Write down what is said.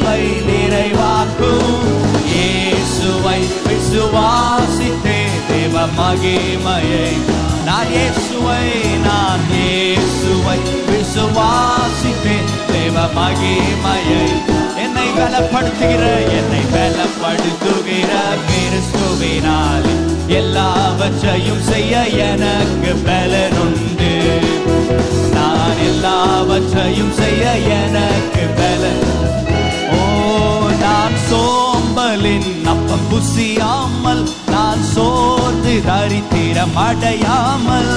வாழ்வை நிறைவாக்கும். இயேசுவை விசுவாசித்தே தேவ மகிமையை நான் இயேசுவை விசுவாசித்தே தேவ மகிமையை என்னை பலப்படுத்துகிற கிறிஸ்துவினால் எல்லாவற்றையும் செய்ய எனக்கு பலனுண்டு. நான் எல்லாவற்றையும் செய்ய எனக்கு பலன். ஓ நான் சோம்பலின் அப்பம் புசியாமல், நான் சோர்ந்து தரித்திரம் அடையாமல்